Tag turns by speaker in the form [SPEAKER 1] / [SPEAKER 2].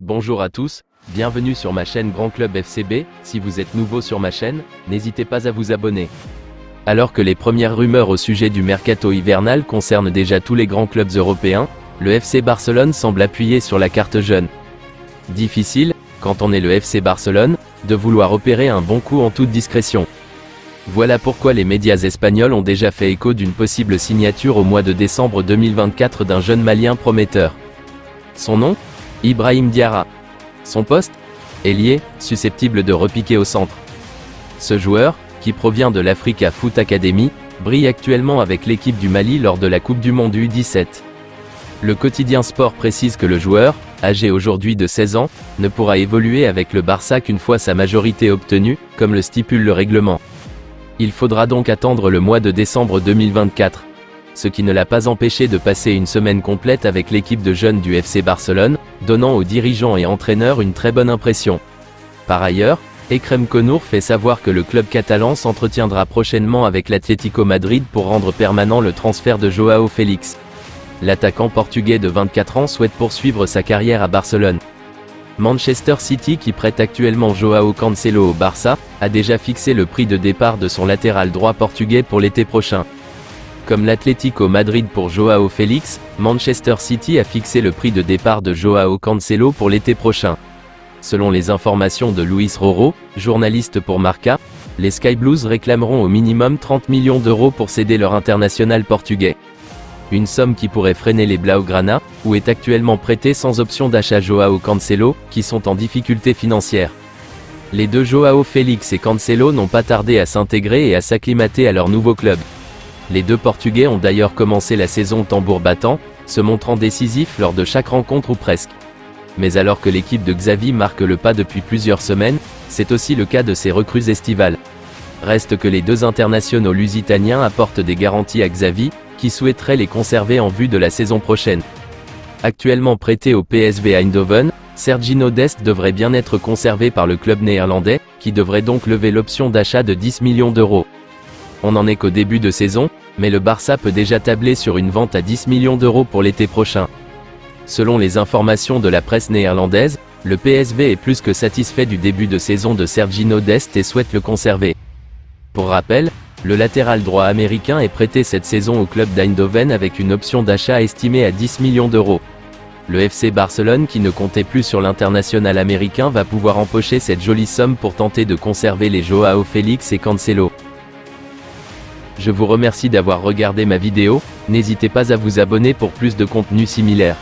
[SPEAKER 1] Bonjour à tous, bienvenue sur ma chaîne Grand Club FCB. Si vous êtes nouveau sur ma chaîne, n'hésitez pas à vous abonner. Alors que les premières rumeurs au sujet du mercato hivernal concernent déjà tous les grands clubs européens, le FC Barcelone semble appuyer sur la carte jeune. Difficile, quand on est le FC Barcelone, de vouloir opérer un bon coup en toute discrétion. Voilà pourquoi les médias espagnols ont déjà fait écho d'une possible signature au mois de décembre 2024 d'un jeune malien prometteur. Son nom ? Ibrahim Diarra. Son poste ? Ailier, susceptible de repiquer au centre. Ce joueur, qui provient de l'Africa Foot Academy, brille actuellement avec l'équipe du Mali lors de la Coupe du Monde U17. Le quotidien Sport précise que le joueur, âgé aujourd'hui de 16 ans, ne pourra évoluer avec le Barça qu'une fois sa majorité obtenue, comme le stipule le règlement. Il faudra donc attendre le mois de décembre 2024. Ce qui ne l'a pas empêché de passer une semaine complète avec l'équipe de jeunes du FC Barcelone, donnant aux dirigeants et entraîneurs une très bonne impression. Par ailleurs, Ekrem Konour fait savoir que le club catalan s'entretiendra prochainement avec l'Atlético Madrid pour rendre permanent le transfert de Joao Félix. L'attaquant portugais de 24 ans souhaite poursuivre sa carrière à Barcelone. Manchester City, qui prête actuellement Joao Cancelo au Barça, a déjà fixé le prix de départ de son latéral droit portugais pour l'été prochain. Comme l'Atlético Madrid pour Joao Félix, Manchester City a fixé le prix de départ de Joao Cancelo pour l'été prochain. Selon les informations de Luis Roro, journaliste pour Marca, les Sky Blues réclameront au minimum 30 millions d'euros pour céder leur international portugais. Une somme qui pourrait freiner les Blaugrana, où est actuellement prêté sans option d'achat Joao Cancelo, qui sont en difficulté financière. Les deux Joao Félix et Cancelo n'ont pas tardé à s'intégrer et à s'acclimater à leur nouveau club. Les deux Portugais ont d'ailleurs commencé la saison tambour battant, se montrant décisifs lors de chaque rencontre ou presque. Mais alors que l'équipe de Xavi marque le pas depuis plusieurs semaines, c'est aussi le cas de ses recrues estivales. Reste que les deux internationaux lusitaniens apportent des garanties à Xavi, qui souhaiterait les conserver en vue de la saison prochaine. Actuellement prêté au PSV Eindhoven, Serginho Dest devrait bien être conservé par le club néerlandais, qui devrait donc lever l'option d'achat de 10 millions d'euros. On n'en est qu'au début de saison, mais le Barça peut déjà tabler sur une vente à 10 millions d'euros pour l'été prochain. Selon les informations de la presse néerlandaise, le PSV est plus que satisfait du début de saison de Serginho Dest et souhaite le conserver. Pour rappel, le latéral droit américain est prêté cette saison au club d'Eindhoven avec une option d'achat estimée à 10 millions d'euros. Le FC Barcelone, qui ne comptait plus sur l'international américain, va pouvoir empocher cette jolie somme pour tenter de conserver les Joao Félix et Cancelo. Je vous remercie d'avoir regardé ma vidéo, n'hésitez pas à vous abonner pour plus de contenu similaire.